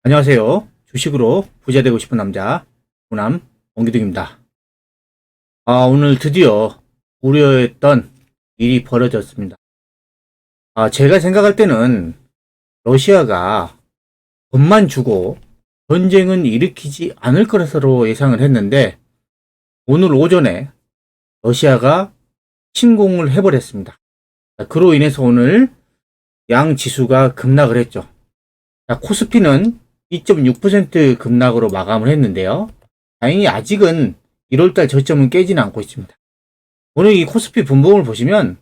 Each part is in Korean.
안녕하세요. 주식으로 부자 되고 싶은 남자, 호남 원기둥입니다. 오늘 드디어 우려했던 일이 벌어졌습니다. 제가 생각할 때는 러시아가 돈만 주고 전쟁은 일으키지 않을 것으로 예상을 했는데, 오늘 오전에 러시아가 침공을 해버렸습니다. 그로 인해서 오늘 양 지수가 급락을 했죠. 코스피는 2.6% 급락으로 마감을 했는데요. 다행히 아직은 1월달 저점은 깨지는 않고 있습니다. 오늘 이 코스피 분봉을 보시면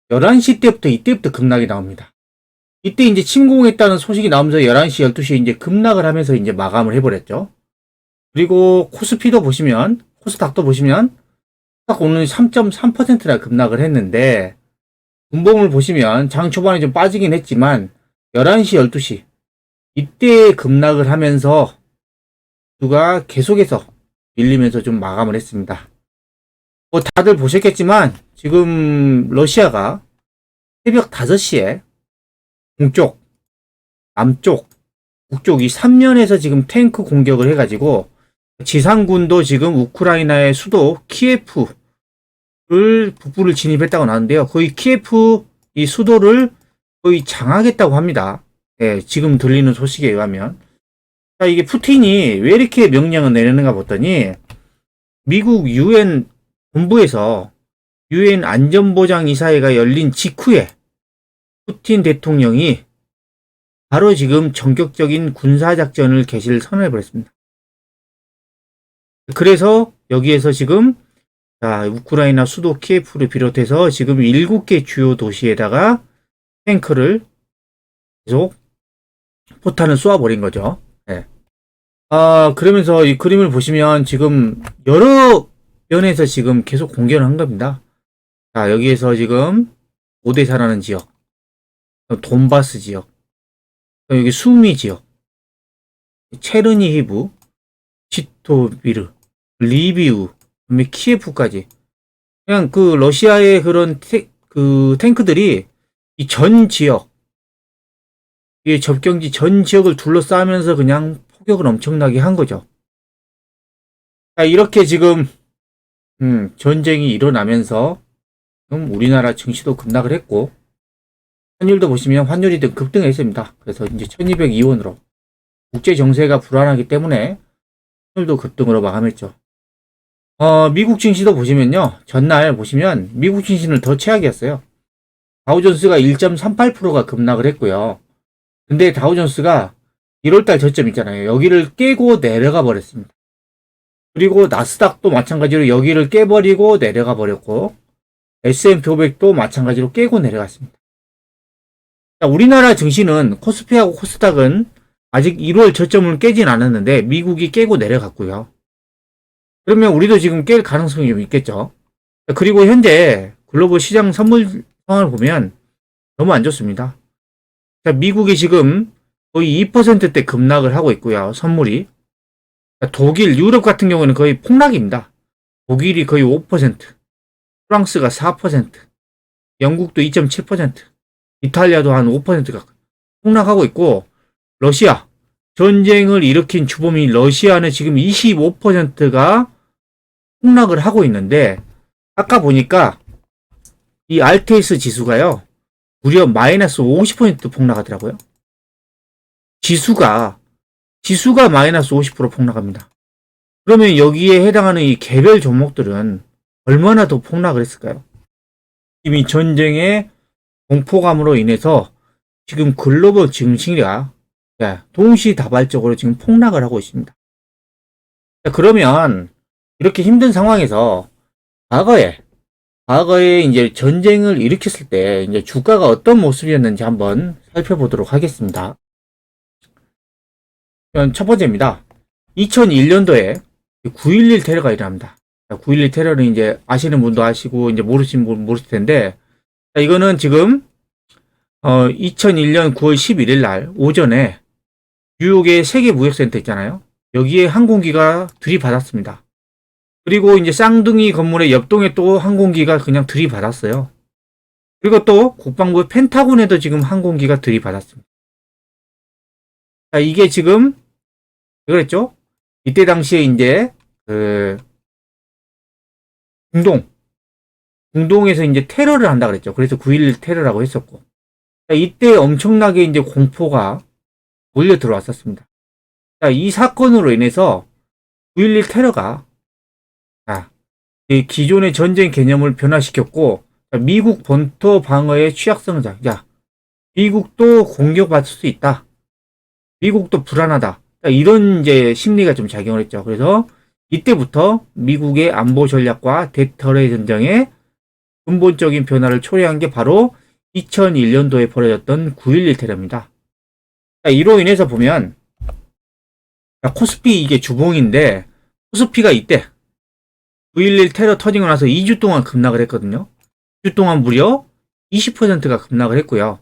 11시 때부터 이때부터 급락이 나옵니다. 이때 이제 침공했다는 소식이 나오면서 11시, 12시에 이제 급락을 하면서 이제 마감을 해버렸죠. 그리고 코스피도 보시면, 코스닥도 보시면 딱 오늘 3.3%나 급락을 했는데, 분봉을 보시면 장 초반에 좀 빠지긴 했지만 11시, 12시 이때 급락을 하면서 주가 계속해서 밀리면서 좀 마감을 했습니다. 다들 보셨겠지만 지금 러시아가 새벽 5시에 동쪽, 남쪽, 북쪽 이 3면에서 지금 탱크 공격을 해가지고 지상군도 지금 우크라이나의 수도 키예프를 북부를 진입했다고 나왔는데요. 거의 키예프 이 수도를 거의 장악했다고 합니다. 예, 지금 들리는 소식에 의하면. 자, 이게 푸틴이 왜 이렇게 명령을 내리는가 봤더니, 미국 UN 본부에서 UN 안전보장이사회가 열린 직후에 푸틴 대통령이 바로 지금 전격적인 군사작전을 개시를 선언해버렸습니다. 그래서 여기에서 지금 우크라이나 수도 키예프를 비롯해서 지금 7개 주요 도시에다가 탱크를 계속 포탄을 쏘아버린 거죠. 네. 그러면서 이 그림을 보시면 지금 여러 면에서 지금 계속 공격을 한 겁니다. 자, 여기에서 지금 오데사라는 지역, 돈바스 지역, 여기 수미 지역, 체르니히브, 지토비르, 리비우, 키예프까지. 그냥 그 러시아의 그런 탱크들이 이 전 지역, 이 접경지 전 지역을 둘러싸면서 그냥 폭격을 엄청나게 한 거죠. 자, 이렇게 지금 전쟁이 일어나면서 우리나라 증시도 급락을 했고, 환율도 보시면 환율이 급등했습니다. 그래서 이제 1202원으로 국제 정세가 불안하기 때문에 환율도 급등으로 마감했죠. 미국 증시도 보시면요, 전날 보시면 미국 증시는 더 최악이었어요. 다우존스가 1.38%가 급락을 했고요. 근데 다우존스가 1월달 저점 있잖아요. 여기를 깨고 내려가 버렸습니다. 그리고 나스닥도 마찬가지로 여기를 깨버리고 내려가 버렸고, S&P 500도 마찬가지로 깨고 내려갔습니다. 자, 우리나라 증시는 코스피하고 코스닥은 아직 1월 저점을 깨진 않았는데 미국이 깨고 내려갔고요. 그러면 우리도 지금 깰 가능성이 좀 있겠죠. 그리고 현재 글로벌 시장 선물 상황을 보면 너무 안 좋습니다. 자, 미국이 지금 거의 2%대 급락을 하고 있고요. 선물이. 독일, 유럽 같은 경우는 거의 폭락입니다. 독일이 거의 5%, 프랑스가 4%, 영국도 2.7%, 이탈리아도 한 5%가 폭락하고 있고, 러시아, 전쟁을 일으킨 주범인 러시아는 지금 25%가 폭락을 하고 있는데, 아까 보니까 이 RTS 지수가요, 무려 마이너스 50% 폭락하더라고요. 지수가 마이너스 50% 폭락합니다. 그러면 여기에 해당하는 이 개별 종목들은 얼마나 더 폭락을 했을까요? 이미 전쟁의 공포감으로 인해서 지금 글로벌 증시가 동시다발적으로 지금 폭락을 하고 있습니다. 그러면 이렇게 힘든 상황에서 과거에 이제 전쟁을 일으켰을 때 이제 주가가 어떤 모습이었는지 한번 살펴보도록 하겠습니다. 첫 번째입니다. 2001년도에 9.11 테러가 일어납니다. 9.11 테러는 이제 아시는 분도 아시고 이제 모르시는 분 모르실 텐데, 이거는 지금 2001년 9월 11일 날 오전에 뉴욕의 세계무역센터 있잖아요. 여기에 항공기가 들이받았습니다. 그리고 이제 쌍둥이 건물의 옆동에 또 항공기가 그냥 들이받았어요. 그리고 또 국방부 펜타곤에도 지금 항공기가 들이받았습니다. 자, 이게 지금 왜 그랬죠? 이때 당시에 이제 그 중동에서 이제 테러를 한다 그랬죠. 그래서 9.11 테러라고 했었고, 이때 엄청나게 이제 공포가 몰려 들어왔었습니다. 자, 이 사건으로 인해서 9.11 테러가 이 기존의 전쟁 개념을 변화시켰고, 미국 본토 방어의 취약성을 미국도 공격받을 수 있다. 미국도 불안하다. 이런 이제 심리가 좀 작용을 했죠. 그래서 이때부터 미국의 안보 전략과 대터의 전쟁에 근본적인 변화를 초래한 게 바로 2001년도에 벌어졌던 9.11 테러입니다. 이로 인해서 보면 코스피 이게 주봉인데, 코스피가 이때 9.11 테러 터지고 나서 2주 동안 급락을 했거든요. 2주 동안 무려 20%가 급락을 했고요.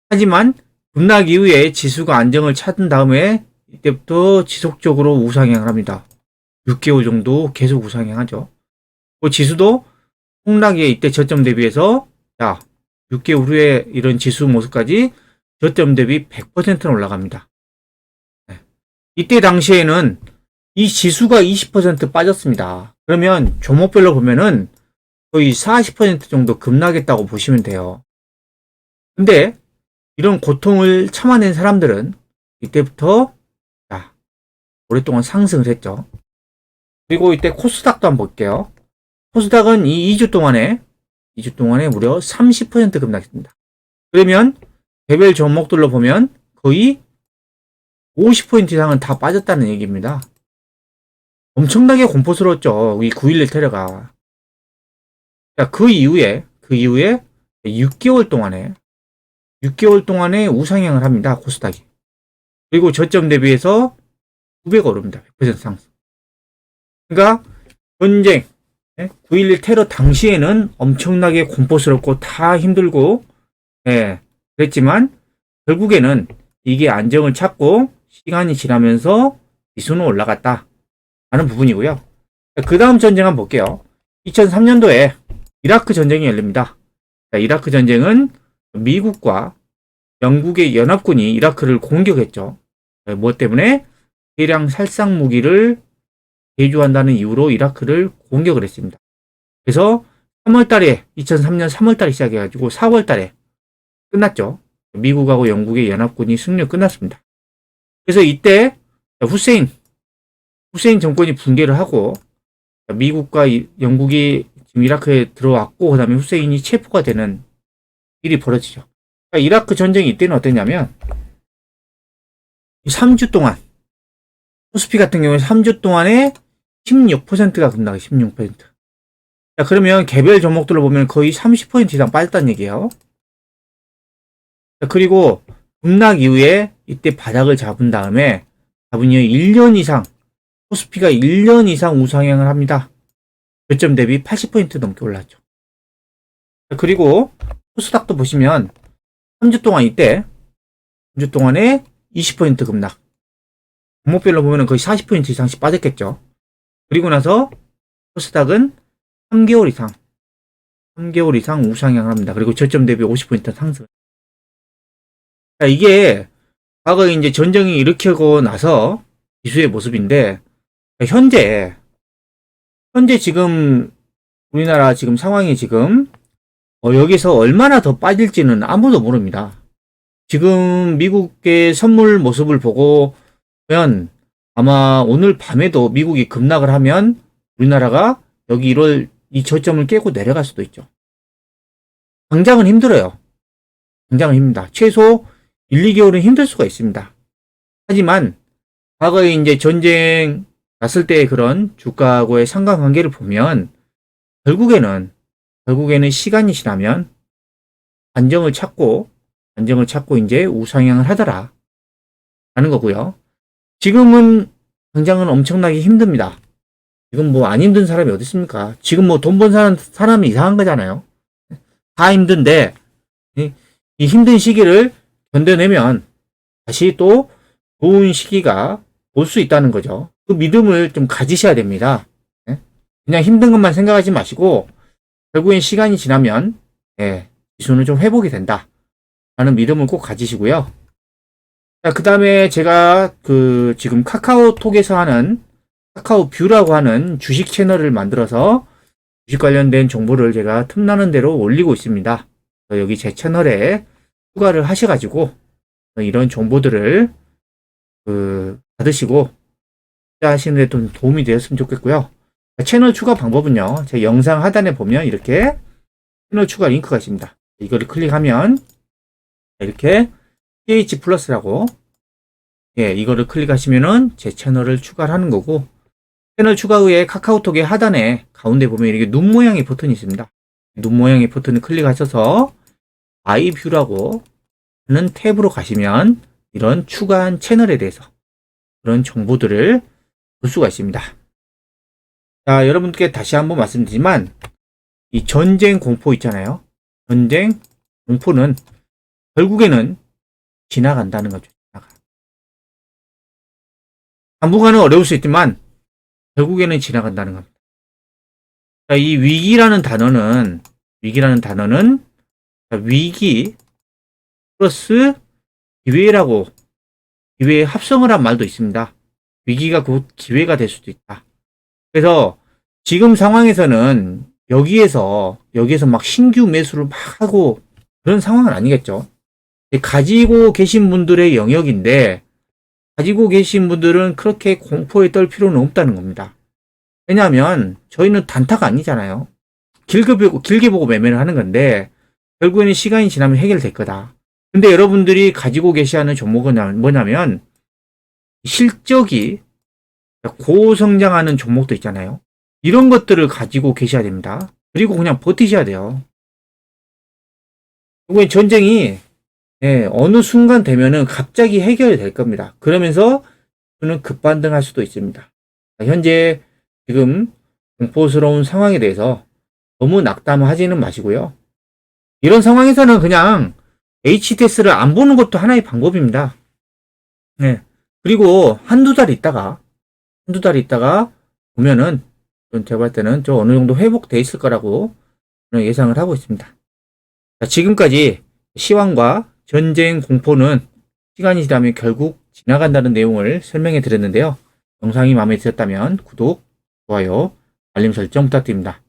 하지만 급락 이후에 지수가 안정을 찾은 다음에 이때부터 지속적으로 우상향을 합니다. 6개월 정도 계속 우상향하죠. 그 지수도 폭락의 이때 저점 대비해서 6개월 후에 이런 지수 모습까지 저점 대비 100%는 올라갑니다. 이때 당시에는 이 지수가 20% 빠졌습니다. 그러면 종목별로 보면은 거의 40% 정도 급락했다고 보시면 돼요. 근데 이런 고통을 참아낸 사람들은 이때부터 오랫동안 상승을 했죠. 그리고 이때 코스닥도 한번 볼게요. 코스닥은 이 2주 동안에 무려 30% 급락했습니다. 그러면 개별 종목들로 보면 거의 50% 이상은 다 빠졌다는 얘기입니다. 엄청나게 공포스러웠죠. 이 9.11 테러가. 그 이후에 6개월 동안에 우상향을 합니다. 코스닥이. 그리고 저점 대비해서 9배가 오릅니다. 100% 상승. 그러니까 전쟁 9.11 테러 당시에는 엄청나게 공포스럽고 다 힘들고 그랬지만 결국에는 이게 안정을 찾고 시간이 지나면서 지수는 올라갔다 하는 부분이고요. 그 다음 전쟁 한번 볼게요. 2003년도에 이라크 전쟁이 열립니다. 이라크 전쟁은 미국과 영국의 연합군이 이라크를 공격했죠. 무엇 때문에? 대량 살상 무기를 제조한다는 이유로 이라크를 공격을 했습니다. 그래서 2003년 3월달에 시작해가지고 4월달에 끝났죠. 미국하고 영국의 연합군이 승리로 끝났습니다. 그래서 이때 후세인 정권이 붕괴를 하고 미국과 영국이 지금 이라크에 들어왔고, 그 다음에 후세인이 체포가 되는 일이 벌어지죠. 그러니까 이라크 전쟁이 이때는 어땠냐면 3주 동안 코스피 같은 경우에 3주 동안에 16%가 급락해. 16%. 자, 그러면 개별 종목들로 보면 거의 30% 이상 빠졌다는 얘기예요. 자, 그리고 급락 이후에 이때 바닥을 잡은 다음에 1년 이상, 코스피가 1년 이상 우상향을 합니다. 저점 대비 80% 넘게 올랐죠. 자, 그리고 코스닥도 보시면 3주 동안에 20% 급락. 종목별로 보면 거의 40% 이상씩 빠졌겠죠. 그리고 나서 코스닥은 3개월 이상 우상향을 합니다. 그리고 저점 대비 50% 상승. 자, 이게 과거에 이제 전쟁이 일으키고 나서 지수의 모습인데, 현재 지금 우리나라 지금 상황이 지금 여기서 얼마나 더 빠질지는 아무도 모릅니다. 지금 미국의 선물 모습을 보고 면 아마 오늘 밤에도 미국이 급락을 하면 우리나라가 여기 이 저점을 깨고 내려갈 수도 있죠. 당장은 힘들어요. 당장은 힘듭니다. 최소 1, 2개월은 힘들 수가 있습니다. 하지만 과거에 이제 전쟁 났을 때의 그런 주가하고의 상관관계를 보면 결국에는 시간이 지나면 안정을 찾고 이제 우상향을 하더라 라는 거고요. 지금은 당장은 엄청나게 힘듭니다. 지금 뭐 안 힘든 사람이 어디 있습니까? 지금 뭐 돈 번 사람이 이상한 거잖아요. 다 힘든데 이 힘든 시기를 견뎌내면 다시 또 좋은 시기가 올 수 있다는 거죠. 그 믿음을 좀 가지셔야 됩니다. 그냥 힘든 것만 생각하지 마시고 결국엔 시간이 지나면 지수는 좀 회복이 된다 라는 믿음을 꼭 가지시고요. 자, 그 다음에 제가 지금 카카오톡에서 하는 카카오뷰라고 하는 주식 채널을 만들어서 주식 관련된 정보를 제가 틈나는 대로 올리고 있습니다. 여기 제 채널에 추가를 하셔가지고 이런 정보들을 받으시고 하시는 데 좀 도움이 되었으면 좋겠고요. 채널 추가 방법은요. 제 영상 하단에 보면 이렇게 채널 추가 링크가 있습니다. 이거를 클릭하면 이렇게 PH 플러스라고 이거를 클릭하시면은 제 채널을 추가를 하는 거고, 채널 추가 후에 카카오톡의 하단에 가운데 보면 이렇게 눈 모양의 버튼이 있습니다. 눈 모양의 버튼을 클릭하셔서 아이뷰라고 하는 탭으로 가시면 이런 추가한 채널에 대해서 그런 정보들을 볼 수가 있습니다. 자, 여러분께 다시 한번 말씀드리지만 이 전쟁 공포 있잖아요. 전쟁 공포는 결국에는 지나간다는 거죠. 당분간은 어려울 수 있지만 결국에는 지나간다는 겁니다. 자, 이 위기라는 단어는 위기 플러스 기회라고, 기회의 합성을 한 말도 있습니다. 위기가 곧 기회가 될 수도 있다. 그래서 지금 상황에서는 여기에서 막 신규 매수를 막 하고 그런 상황은 아니겠죠. 가지고 계신 분들의 영역인데 가지고 계신 분들은 그렇게 공포에 떨 필요는 없다는 겁니다. 왜냐하면 저희는 단타가 아니잖아요. 길게 보고 매매를 하는 건데 결국에는 시간이 지나면 해결될 거다. 근데 여러분들이 가지고 계시는 종목은 뭐냐면 실적이 고성장하는 종목도 있잖아요. 이런 것들을 가지고 계셔야 됩니다. 그리고 그냥 버티셔야 돼요. 결국엔 전쟁이 어느 순간 되면은 갑자기 해결될 겁니다. 그러면서 저는 급반등할 수도 있습니다. 현재 지금 공포스러운 상황에 대해서 너무 낙담하지는 마시고요. 이런 상황에서는 그냥 HTS를 안 보는 것도 하나의 방법입니다. 그리고 한두 달 있다가 보면은 제가 볼 때는 저 어느 정도 회복돼 있을 거라고 예상을 하고 있습니다. 자, 지금까지 시황과 전쟁 공포는 시간이 지나면 결국 지나간다는 내용을 설명해 드렸는데요. 영상이 마음에 드셨다면 구독, 좋아요, 알림 설정 부탁드립니다.